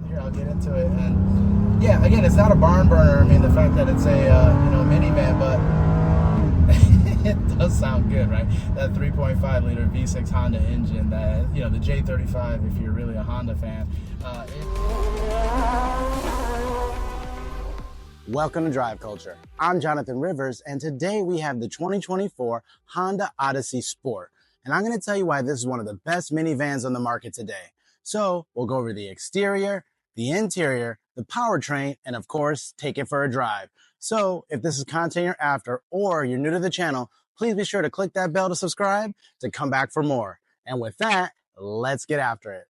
here, I'll get into it. And yeah, again, it's not a barn burner. I mean, the fact that it's a minivan, but it does sound good, right? That 3.5 liter V6 Honda engine, that the J35, if you're really a Honda fan. Welcome to Drive Culture. I'm Jonathan Rivers, and today we have the 2024 Honda Odyssey Sport. And I'm going to tell you why this is one of the best minivans on the market today. So we'll go over the exterior, the interior, the powertrain, and of course, take it for a drive. So if this is content you're after or you're new to the channel, please be sure to click that bell to subscribe to come back for more. And with that, let's get after it.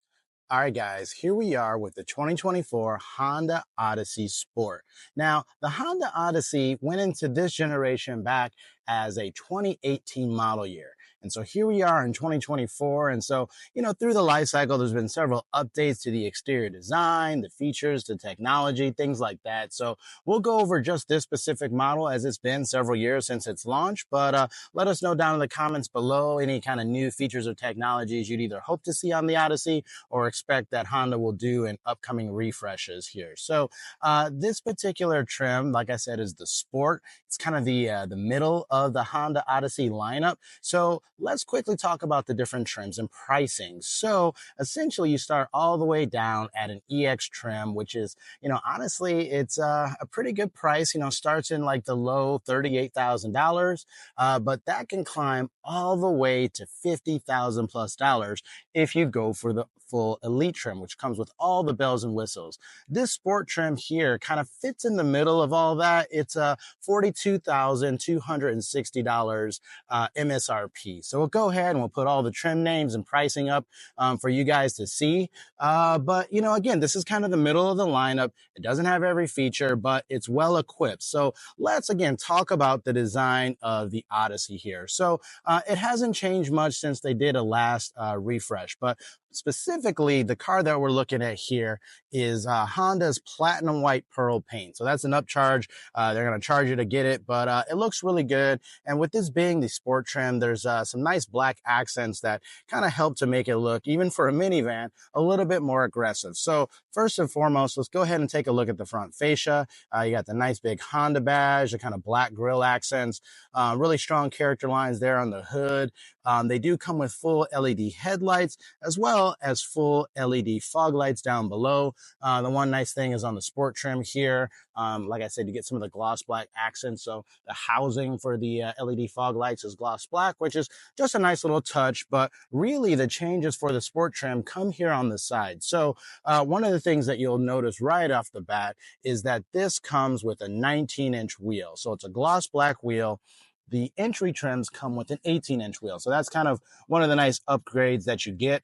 All right, guys, here we are with the 2024 Honda Odyssey Sport. Now, the Honda Odyssey went into this generation back as a 2018 model year. And so here we are in 2024. And so, through the life cycle, there's been several updates to the exterior design, the features, the technology, things like that. So we'll go over just this specific model as it's been several years since its launch. But let us know down in the comments below any kind of new features or technologies you'd either hope to see on the Odyssey or expect that Honda will do in upcoming refreshes here. So this particular trim, like I said, is the Sport. It's kind of the middle of the Honda Odyssey lineup. So let's quickly talk about the different trims and pricing. So essentially you start all the way down at an EX trim, which is, honestly, it's a pretty good price, starts in like the low $38,000, but that can climb all the way to $50,000 plus if you go for the full Elite trim, which comes with all the bells and whistles. This Sport trim here kind of fits in the middle of all that. It's $42,260 MSRP. So we'll go ahead and we'll put all the trim names and pricing up for you guys to see. But, again, this is kind of the middle of the lineup. It doesn't have every feature, but it's well equipped. So let's, again, talk about the design of the Odyssey here. So it hasn't changed much since they did a last refresh, but specifically, the car that we're looking at here is Honda's Platinum White Pearl paint. So that's an upcharge. They're going to charge you to get it, but it looks really good. And with this being the Sport trim, there's some nice black accents that kind of help to make it look, even for a minivan, a little bit more aggressive. So first and foremost, let's go ahead and take a look at the front fascia. You got the nice big Honda badge, the kind of black grille accents, really strong character lines there on the hood. They do come with full LED headlights as well as full LED fog lights down below. The one nice thing is on the Sport trim here, like I said, you get some of the gloss black accents. So the housing for the LED fog lights is gloss black, which is just a nice little touch. But really the changes for the Sport trim come here on the side. So one of the things that you'll notice right off the bat is that this comes with a 19-inch wheel. So it's a gloss black wheel. The entry trims come with an 18-inch wheel. So that's kind of one of the nice upgrades that you get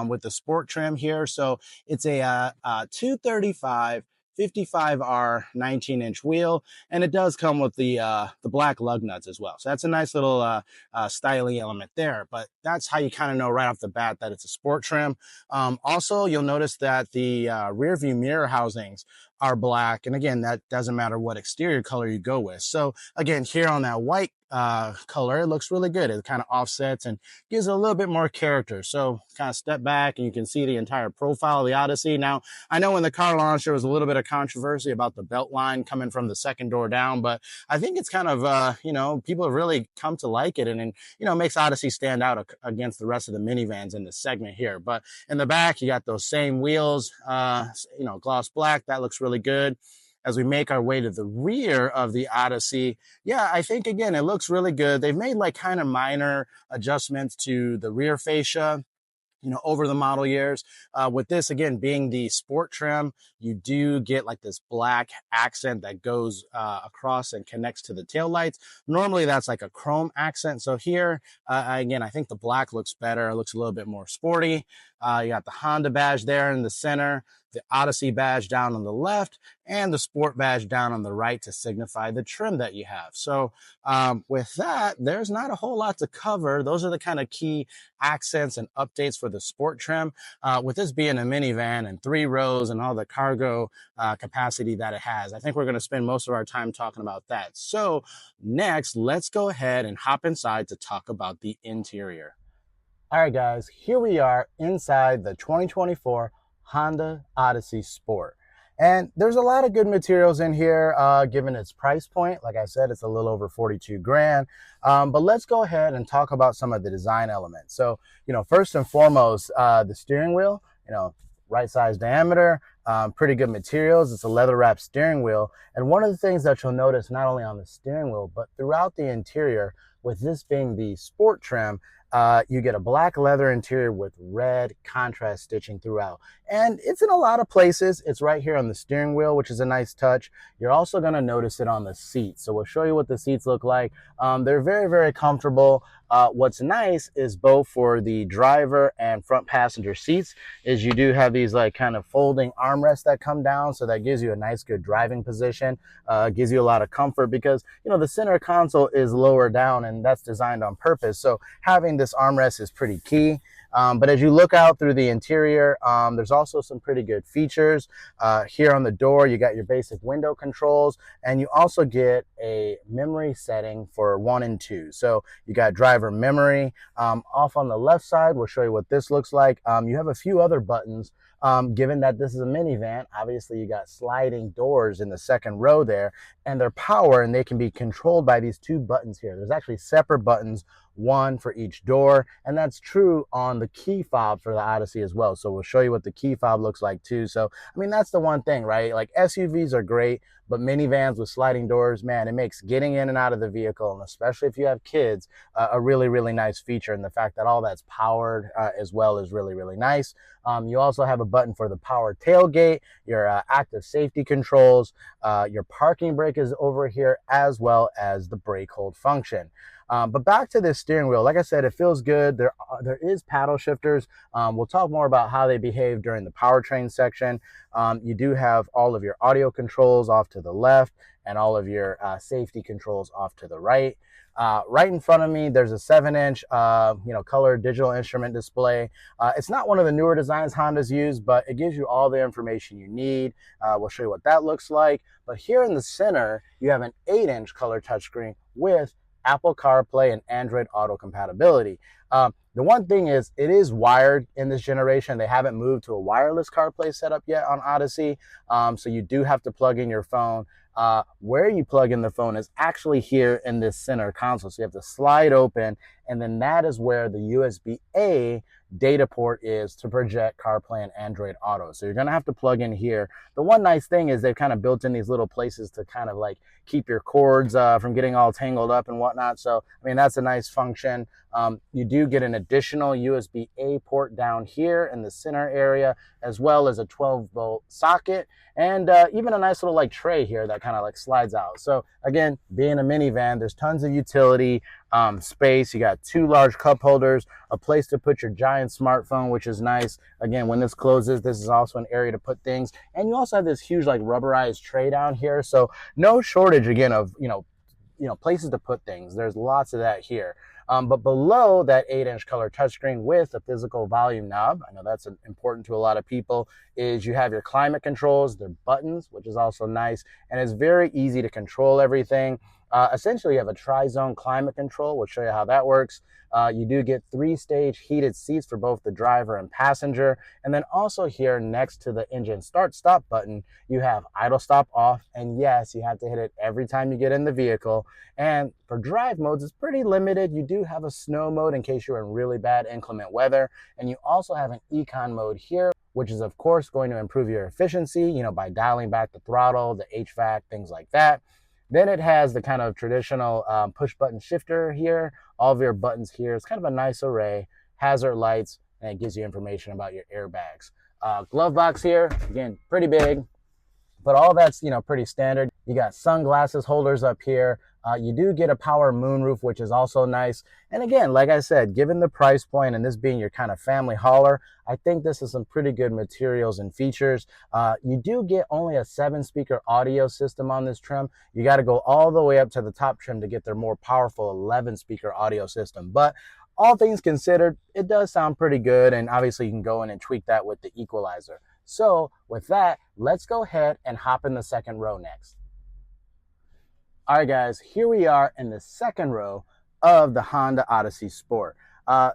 with the Sport trim here. So it's a 235 55R 19-inch wheel, and it does come with the black lug nuts as well. So that's a nice little styling element there, but that's how you kind of know right off the bat that it's a Sport trim. Also, you'll notice that the rear view mirror housings are black, and again, that doesn't matter what exterior color you go with. So again, here on that white color, it looks really good. It kind of offsets and gives it a little bit more character. So kind of step back and you can see the entire profile of the Odyssey. Now, I know when the car launched, there was a little bit of controversy about the belt line coming from the second door down, but I think it's kind of, people have really come to like it, and makes Odyssey stand out against the rest of the minivans in this segment here. But in the back, you got those same wheels, gloss black. That looks really good. As we make our way to the rear of the Odyssey, yeah, I think, again, it looks really good. They've made like kind of minor adjustments to the rear fascia, over the model years. With this, again, being the Sport trim, you do get like this black accent that goes across and connects to the taillights. Normally, that's like a chrome accent. So here, again, I think the black looks better. It looks a little bit more sporty. You got the Honda badge there in the center, the Odyssey badge down on the left, and the Sport badge down on the right to signify the trim that you have. So with that, there's not a whole lot to cover. Those are the kind of key accents and updates for the Sport trim. With this being a minivan and 3 rows and all the cargo capacity that it has, I think we're going to spend most of our time talking about that. So next, let's go ahead and hop inside to talk about the interior. All right, guys, here we are inside the 2024 Honda Odyssey Sport. And there's a lot of good materials in here, given its price point. Like I said, it's a little over 42 grand. But let's go ahead and talk about some of the design elements. So, first and foremost, the steering wheel, right size diameter, pretty good materials. It's a leather wrapped steering wheel. And one of the things that you'll notice not only on the steering wheel, but throughout the interior, with this being the sport trim, you get a black leather interior with red contrast stitching throughout. And it's in a lot of places. It's right here on the steering wheel, which is a nice touch. You're also going to notice it on the seats. So we'll show you what the seats look like. They're very, very comfortable. What's nice is both for the driver and front passenger seats is you do have these like kind of folding armrests that come down. So that gives you a nice, good driving position. Gives you a lot of comfort because, the center console is lower down and that's designed on purpose. So having this armrest is pretty key. But as you look out through the interior, there's also some pretty good features. Here on the door, you got your basic window controls, and you also get a memory setting for 1 and 2. So you got driver memory. Off on the left side, we'll show you what this looks like. You have a few other buttons. Given that this is a minivan, obviously you got sliding doors in the second row there, and they're power, and they can be controlled by these 2 buttons here. There's actually separate buttons, one for each door, and that's true on the key fob for the Odyssey as well. So we'll show you what the key fob looks like too. So that's the one thing, right? Like SUVs are great, but minivans with sliding doors, man, it makes getting in and out of the vehicle, and especially if you have kids, a really, really nice feature. And the fact that all that's powered as well is really, really nice. You also have a button for the power tailgate, your active safety controls, your parking brake is over here, as well as the brake hold function. But back to this steering wheel, like I said, it feels good. There is paddle shifters. We'll talk more about how they behave during the powertrain section. You do have all of your audio controls off to the left and all of your safety controls off to the right. Right in front of me, there's a 7-inch, color digital instrument display. It's not one of the newer designs Honda's used, but it gives you all the information you need. We'll show you what that looks like. But here in the center, you have an 8-inch color touchscreen with Apple CarPlay and Android Auto compatibility. The one thing is, it is wired in this generation. They haven't moved to a wireless CarPlay setup yet on Odyssey, so you do have to plug in your phone. Where you plug in the phone is actually here in this center console. So you have to slide open, and then that is where the USB-A data port is to project CarPlay and Android Auto. So you're going to have to plug in here. The one nice thing is they've kind of built in these little places to kind of like keep your cords from getting all tangled up and whatnot. So, that's a nice function. You do get an additional USB-A port down here in the center area, as well as a 12-volt socket, and even a nice little like tray here that kind of like slides out. So again, being a minivan, there's tons of utility space. You got 2 large cup holders, a place to put your giant smartphone, which is nice. Again, when this closes, this is also an area to put things. And you also have this huge like rubberized tray down here. So no shortage again of, places to put things. There's lots of that here. But below that 8-inch color touchscreen with a physical volume knob, I know that's important to a lot of people, is you have your climate controls, they're buttons, which is also nice, and it's very easy to control everything. Essentially, you have a tri-zone climate control. We'll show you how that works. You do get 3-stage heated seats for both the driver and passenger. And then also here next to the engine start-stop button, you have idle stop off. And yes, you have to hit it every time you get in the vehicle. And for drive modes, it's pretty limited. You do have a snow mode in case you're in really bad inclement weather. And you also have an econ mode here, which is of course going to improve your efficiency, by dialing back the throttle, the HVAC, things like that. Then it has the kind of traditional push button shifter here. All of your buttons here. It's kind of a nice array. Hazard lights, and it gives you information about your airbags. Glove box here, again, pretty big, but all that's, pretty standard. You got sunglasses holders up here. You do get a power moonroof, which is also nice. And again, like I said, given the price point and this being your kind of family hauler, I think this is some pretty good materials and features. You do get only a 7-speaker audio system on this trim. You got to go all the way up to the top trim to get their more powerful 11-speaker audio system. But all things considered, it does sound pretty good. And obviously you can go in and tweak that with the equalizer. So with that, let's go ahead and hop in the second row next. All right, guys, here we are in the second row of the Honda Odyssey Sport.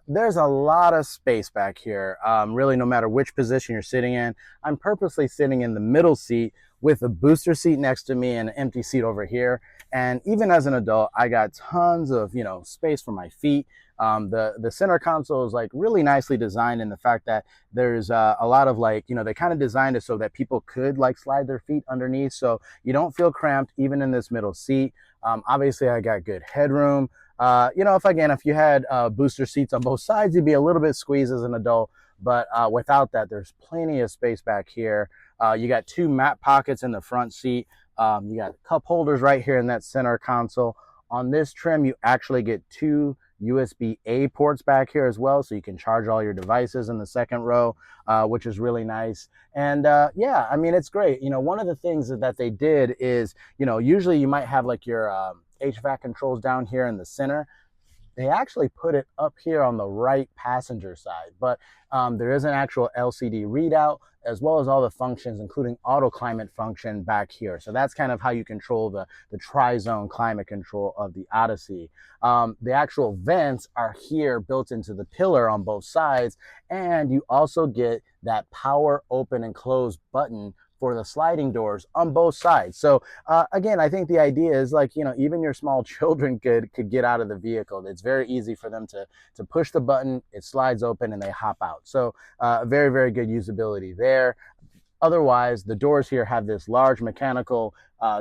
there's a lot of space back here. Really, no matter which position you're sitting in. I'm purposely sitting in the middle seat with a booster seat next to me and an empty seat over here. And even as an adult, I got tons of, space for my feet. The center console is like really nicely designed in the fact that there's a lot of like, they kind of designed it so that people could like slide their feet underneath. So you don't feel cramped even in this middle seat. Obviously I got good headroom. If you had booster seats on both sides, you'd be a little bit squeezed as an adult. But without that, there's plenty of space back here. You got two map pockets in the front seat. You got cup holders right here in that center console. On this trim, you actually get two USB-A ports back here as well, so you can charge all your devices in the second row, which is really nice. And it's great. One of the things that they did is, usually you might have like your HVAC controls down here in the center. They actually put it up here on the right passenger side, but there is an actual LCD readout as well as all the functions, including auto climate function back here. So that's kind of how you control the tri-zone climate control of the Odyssey. The actual vents are here built into the pillar on both sides, and you also get that power open and close button for the sliding doors on both sides. So again, I think the idea is like, even your small children could get out of the vehicle. It's very easy for them to push the button, it slides open and they hop out. So very, very good usability there. Otherwise, the doors here have this large mechanical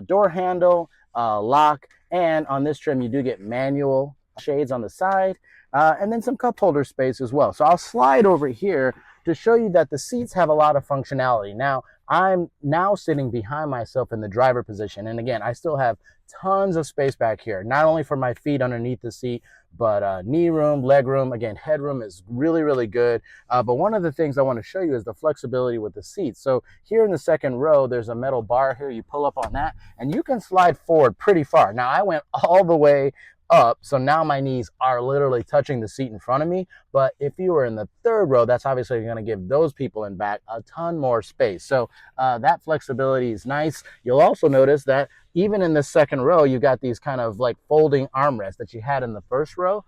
door handle, lock, and on this trim, you do get manual shades on the side, and then some cup holder space as well. So I'll slide over here to show you that the seats have a lot of functionality. Now, I'm now sitting behind myself in the driver position. And again, I still have tons of space back here, not only for my feet underneath the seat, but knee room, leg room. Again, headroom is really, really good. But one of the things I want to show you is the flexibility with the seats. So here in the second row, there's a metal bar here. You pull up on that and you can slide forward pretty far. Now, I went all the way up, so now my knees are literally touching the seat in front of me. But if you were in the third row, that's obviously going to give those people in back a ton more space. So that flexibility is nice. You'll also notice that even in the second row, you got these kind of like folding armrests that you had in the first row.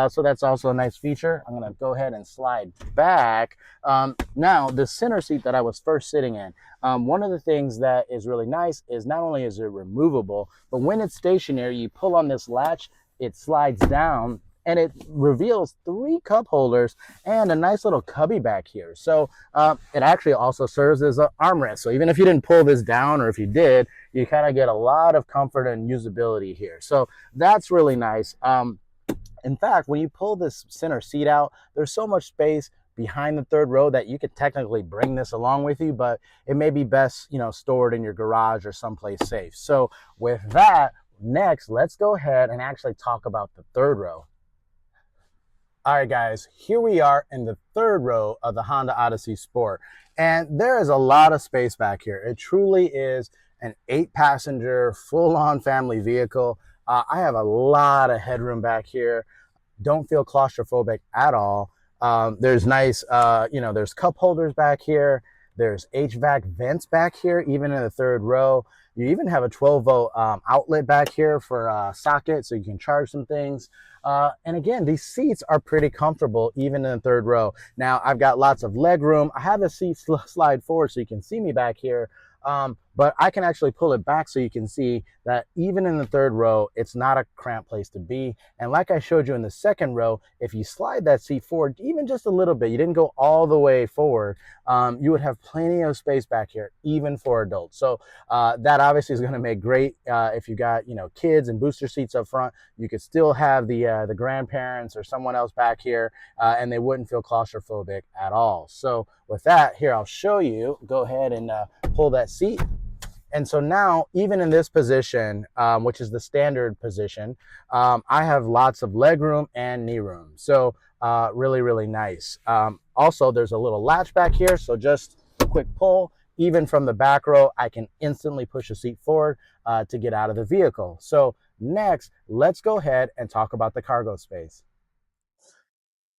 So that's also a nice feature. I'm going to go ahead and slide back. Now, the center seat that I was first sitting in, one of the things that is really nice is not only is it removable, but when it's stationary, you pull on this latch, it slides down and it reveals 3 cup holders and a nice little cubby back here. So it actually also serves as an armrest. So even if you didn't pull this down, or if you did, you kind of get a lot of comfort and usability here. So that's really nice. In fact, when you pull this center seat out, there's so much space behind the third row that you could technically bring this along with you, but it may be best, stored in your garage or someplace safe. So with that, next, let's go ahead and actually talk about the third row. All right, guys, here we are in the third row of the Honda Odyssey Sport, and there is a lot of space back here. It truly is an 8-passenger, full-on family vehicle. I have a lot of headroom back here. Don't feel claustrophobic at all. There's nice, there's cup holders back here. There's HVAC vents back here, even in the third row. You even have a 12-volt outlet back here for a socket, so you can charge some things. And again, these seats are pretty comfortable, even in the third row. Now, I've got lots of leg room. I have the seat slide forward so you can see me back here. But I can actually pull it back so you can see that even in the third row, it's not a cramped place to be. And like I showed you in the second row, if you slide that seat forward even just a little bit, you didn't go all the way forward, you would have plenty of space back here, even for adults. So that obviously is going to make great if you got kids and booster seats up front. You could still have the grandparents or someone else back here, and they wouldn't feel claustrophobic at all. So with that, here I'll show you. Go ahead and pull that seat. And so now, even in this position, which is the standard position, I have lots of leg room and knee room. So really, really nice. Also, there's a little latch back here. So just a quick pull. Even from the back row, I can instantly push a seat forward to get out of the vehicle. So next, let's go ahead and talk about the cargo space.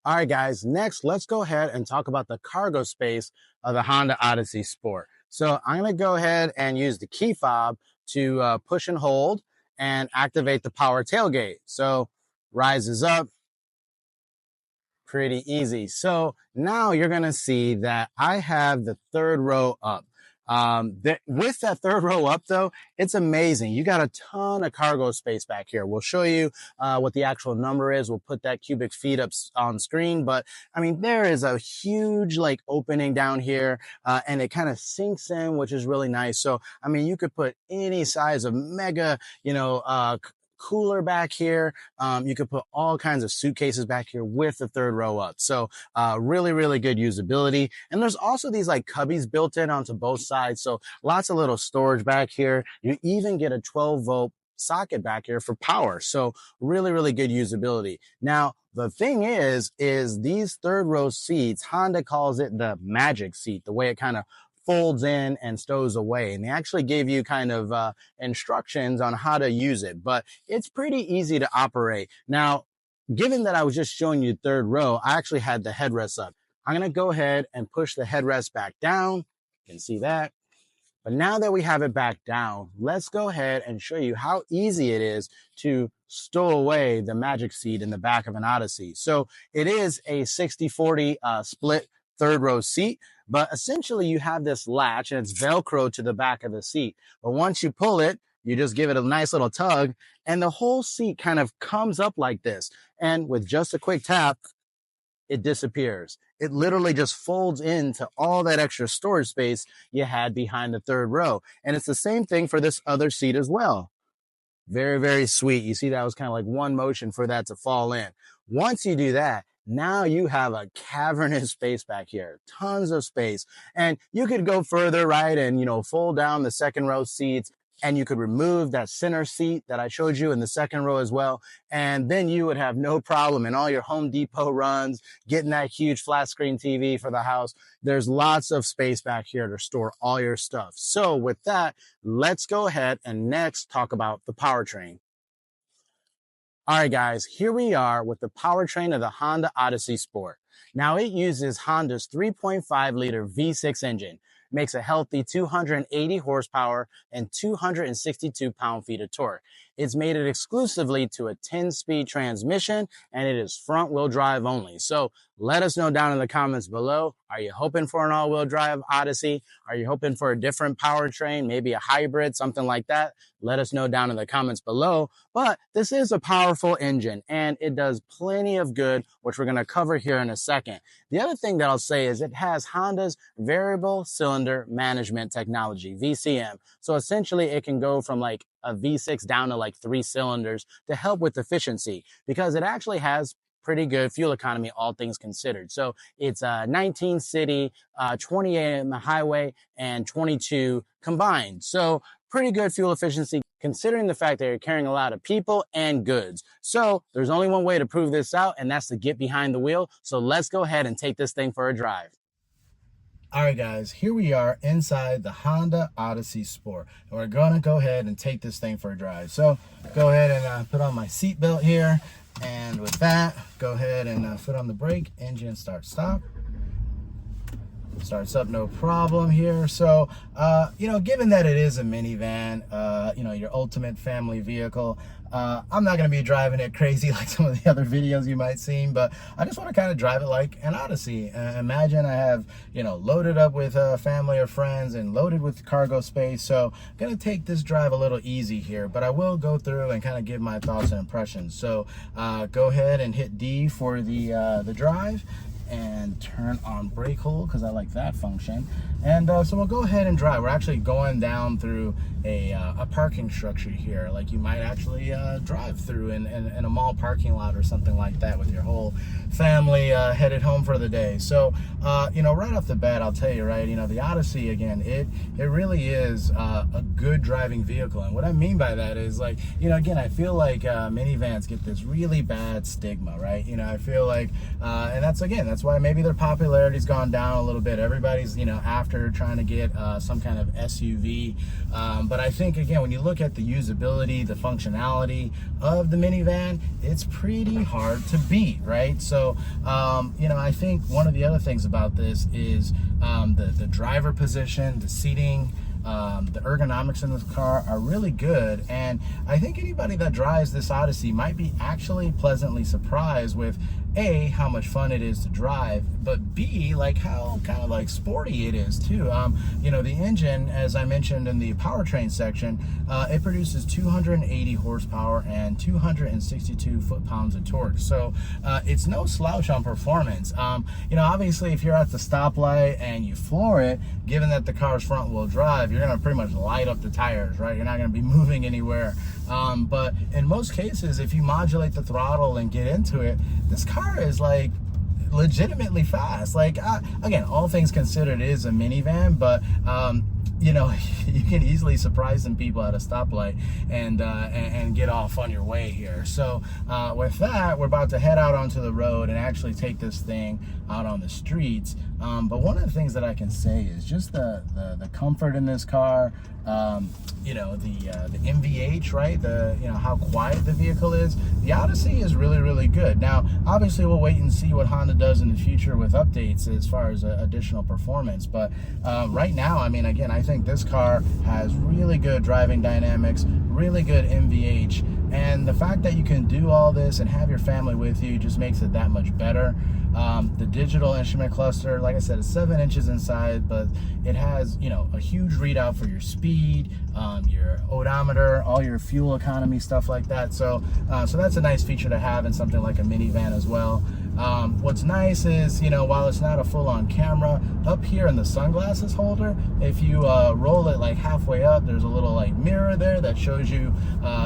All right, guys, next, let's go ahead and talk about the cargo space of the Honda Odyssey Sport. So I'm going to go ahead and use the key fob to push and hold and activate the power tailgate. So rises up, pretty easy. So now you're going to see that I have the third row up. With that third row up though, it's amazing. You got a ton of cargo space back here. We'll show you what the actual number is. We'll put that cubic feet up on screen, but I mean, there is a huge like opening down here, and it kind of sinks in, which is really nice. So, I mean, you could put any size of mega, cooler back here. You could put all kinds of suitcases back here with the third row up. So really, really good usability. And there's also these like cubbies built in onto both sides. So lots of little storage back here. You even get a 12-volt socket back here for power. So really, really good usability. Now, the thing is these third row seats, Honda calls it the magic seat, the way it kind of folds in and stows away. And they actually gave you kind of instructions on how to use it, but it's pretty easy to operate. Now, given that I was just showing you third row, I actually had the headrest up. I'm going to go ahead and push the headrest back down. You can see that. But now that we have it back down, let's go ahead and show you how easy it is to stow away the magic seat in the back of an Odyssey. So it is a 60-40 split third row seat, but essentially you have this latch and it's Velcro to the back of the seat. But once you pull it, you just give it a nice little tug and the whole seat kind of comes up like this. And with just a quick tap, it disappears. It literally just folds into all that extra storage space you had behind the third row. And it's the same thing for this other seat as well. Very, very sweet. You see that was kind of like one motion for that to fall in. Once you do that, now you have a cavernous space back here, tons of space. And you could go further, right? And, fold down the second row seats and you could remove that center seat that I showed you in the second row as well. And then you would have no problem in all your Home Depot runs, getting that huge flat screen TV for the house. There's lots of space back here to store all your stuff. So with that, let's go ahead and next talk about the powertrain. All right, guys, here we are with the powertrain of the Honda Odyssey Sport. Now it uses Honda's 3.5 liter V6 engine, makes a healthy 280 horsepower and 262 pound-feet of torque. It's made it exclusively to a 10-speed transmission, and it is front-wheel drive only. So let us know down in the comments below. Are you hoping for an all-wheel drive Odyssey? Are you hoping for a different powertrain, maybe a hybrid, something like that? Let us know down in the comments below. But this is a powerful engine, and it does plenty of good, which we're going to cover here in a second. The other thing that I'll say is it has Honda's variable cylinder management technology, VCM. So essentially, it can go from like a V6 down to like 3 cylinders to help with efficiency, because it actually has pretty good fuel economy, all things considered. So it's 19 city, 28 on the highway, and 22 combined. So pretty good fuel efficiency, considering the fact that you're carrying a lot of people and goods. So there's only one way to prove this out, and that's to get behind the wheel. So let's go ahead and take this thing for a drive. All right, guys, here we are inside the Honda Odyssey Sport, and we're gonna go ahead and take this thing for a drive. So go ahead and put on my seatbelt here, and with that, go ahead and foot on the brake, engine start, stop. Starts up no problem here. So given that it is a minivan, your ultimate family vehicle, I'm not going to be driving it crazy like some of the other videos you might see, but I just want to kind of drive it like an Odyssey. Imagine I have loaded up with family or friends and loaded with cargo space. So I'm going to take this drive a little easy here, but I will go through and kind of give my thoughts and impressions. So go ahead and hit D for the drive, and turn on brake hold because I like that function. And so we'll go ahead and drive. We're actually going down through a parking structure here, like you might actually drive through in a mall parking lot or something like that with your whole family headed home for the day. So right off the bat, I'll tell you, right, the Odyssey, again, it really is a good driving vehicle. And what I mean by that is, like, again, I feel like minivans get this really bad stigma, right? I feel like and that's why maybe their popularity's gone down a little bit. Everybody's after trying to get some kind of SUV, but I think, again, when you look at the usability, the functionality of the minivan, it's pretty hard to beat, right? So I think one of the other things about this is the driver position, the seating, the ergonomics in this car are really good, and I think anybody that drives this Odyssey might be actually pleasantly surprised with A, how much fun it is to drive, but B, like how kind of like sporty it is too. You know, the engine, as I mentioned in the powertrain section, it produces 280 horsepower and 262 foot-pounds of torque. So it's no slouch on performance. You know, obviously if you're at the stoplight and you floor it, given that the car's front-wheel drive, you're gonna pretty much light up the tires, right? You're not gonna be moving anywhere. But in most cases, if you modulate the throttle and get into it, this car is like legitimately fast. Like again, all things considered, it is a minivan, but you know, you can easily surprise some people at a stoplight and get off on your way here. So with that, we're about to head out onto the road and actually take this thing out on the streets. But one of the things that I can say is just the comfort in this car. You know, the MVH, right? You know, how quiet the vehicle is. The Odyssey is really, really good. Now, obviously, we'll wait and see what Honda does in the future with updates as far as additional performance. But right now, I mean, again, I think this car has really good driving dynamics, really good MVH, and the fact that you can do all this and have your family with you just makes it that much better. The digital instrument cluster, like I said, is 7 inches inside, but it has, you know, a huge readout for your speed, your odometer, all your fuel economy, stuff like that. So that's a nice feature to have in something like a minivan as well. What's nice is, you know, while it's not a full-on camera, up here in the sunglasses holder, if you roll it like halfway up, there's a little like mirror there that shows you,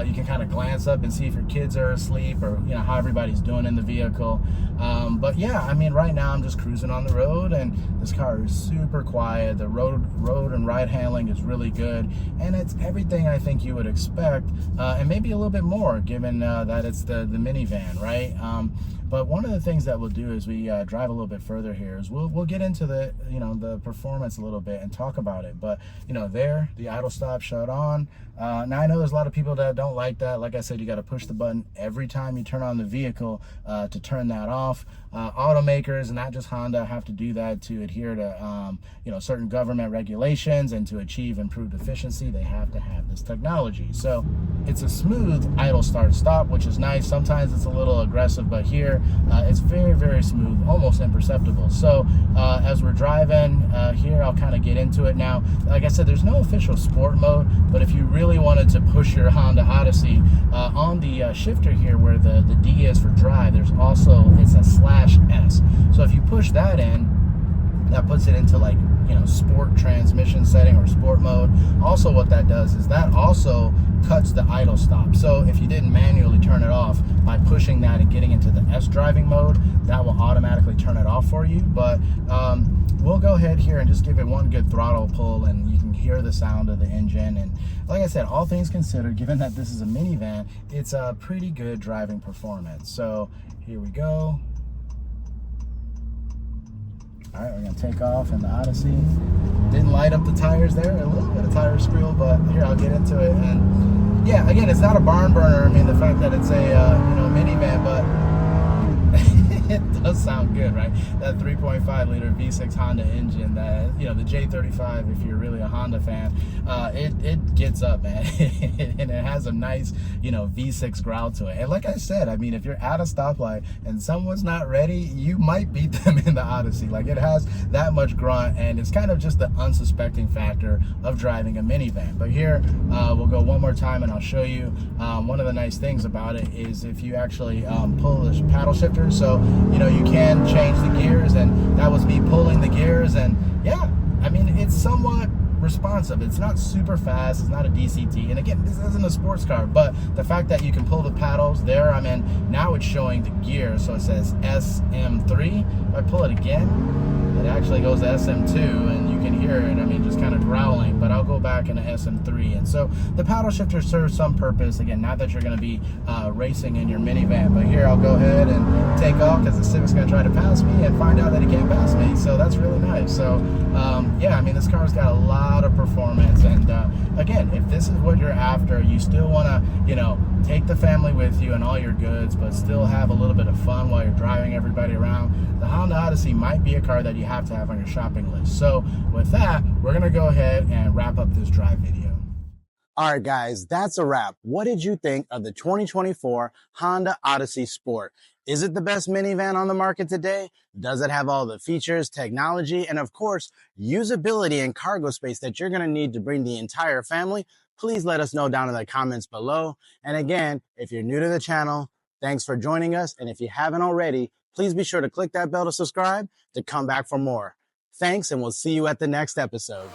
you can kind of glance up and see if your kids are asleep or, you know, how everybody's doing in the vehicle. But yeah, I mean, right now I'm just cruising on the road and this car is super quiet. The road and ride handling is really good, and it's everything I think you would expect, and maybe a little bit more given that it's the minivan, right? But one of the things that we'll do as we drive a little bit further here is we'll get into the, you know, the performance a little bit and talk about it. But, you know, there, the idle stop shut on. Now, I know there's a lot of people that don't like that. Like I said, you got to push the button every time you turn on the vehicle to turn that off. Automakers, and not just Honda, have to do that to adhere to, you know, certain government regulations, and to achieve improved efficiency, they have to have this technology. So it's a smooth idle start stop, which is nice. Sometimes it's a little aggressive, but here it's very, very smooth, almost imperceptible. So as we're driving here, I'll kind of get into it now. Like I said, there's no official sport mode, but if you really wanted to push your Honda Odyssey on the shifter here where the D is for drive, there's also, it's a /S. So if you push that in, that puts it into like, you know, sport transmission setting or sport mode. Also what that does is that also cuts the idle stop. So if you didn't manually turn it off, by pushing that and getting into the S driving mode, that will automatically turn it off for you. But we'll go ahead here and just give it one good throttle pull, and you can hear the sound of the engine. And like I said, all things considered, given that this is a minivan, it's a pretty good driving performance. So here we go. All right, we're gonna take off in the Odyssey. Didn't light up the tires there, a little bit of tire squeal, but here, I'll get into it. And yeah, again, it's not a barn burner. I mean, the fact that it's a you know, minivan, but it does sound good, right? That 3.5 liter V6 Honda engine, that, you know, the J35, if you're really a Honda fan, it gets up, man. And it has a nice, you know, V6 growl to it. And like I said, I mean, if you're at a stoplight and someone's not ready, you might beat them in the Odyssey. Like, it has that much grunt, and it's kind of just the unsuspecting factor of driving a minivan. But here, we'll go one more time and I'll show you. One of the nice things about it is if you actually pull the paddle shifter, so, you know, you can change the gears, and that was me pulling the gears. And yeah, I mean, it's somewhat responsive. It's not super fast, it's not a DCT, and again, this isn't a sports car, but the fact that you can pull the paddles there, I mean, now it's showing the gears, so it says SM3. If I pull it again, it actually goes to SM2, and you can hear it, I mean, just kind of growling. But I'll go back into SM3. And so the paddle shifter serves some purpose. Again, not that you're going to be racing in your minivan, but here I'll go ahead and take off, because the Civic's going to try to pass me and find out that he can't pass me. So that's really nice. So yeah, I mean, this car's got a lot of performance. And again, if this is what you're after, you still want to, you know, take the family with you and all your goods, but still have a little bit of fun while you're driving everybody around, the Honda Odyssey might be a car that you have to have on your shopping list. So with that, we're going to go ahead and wrap up this drive video. All right, guys, that's a wrap. What did you think of the 2024 Honda Odyssey Sport? Is it the best minivan on the market today? Does it have all the features, technology, and of course, usability and cargo space that you're going to need to bring the entire family? Please let us know down in the comments below. And again, if you're new to the channel, thanks for joining us. And if you haven't already, please be sure to click that bell to subscribe to come back for more. Thanks, and we'll see you at the next episode.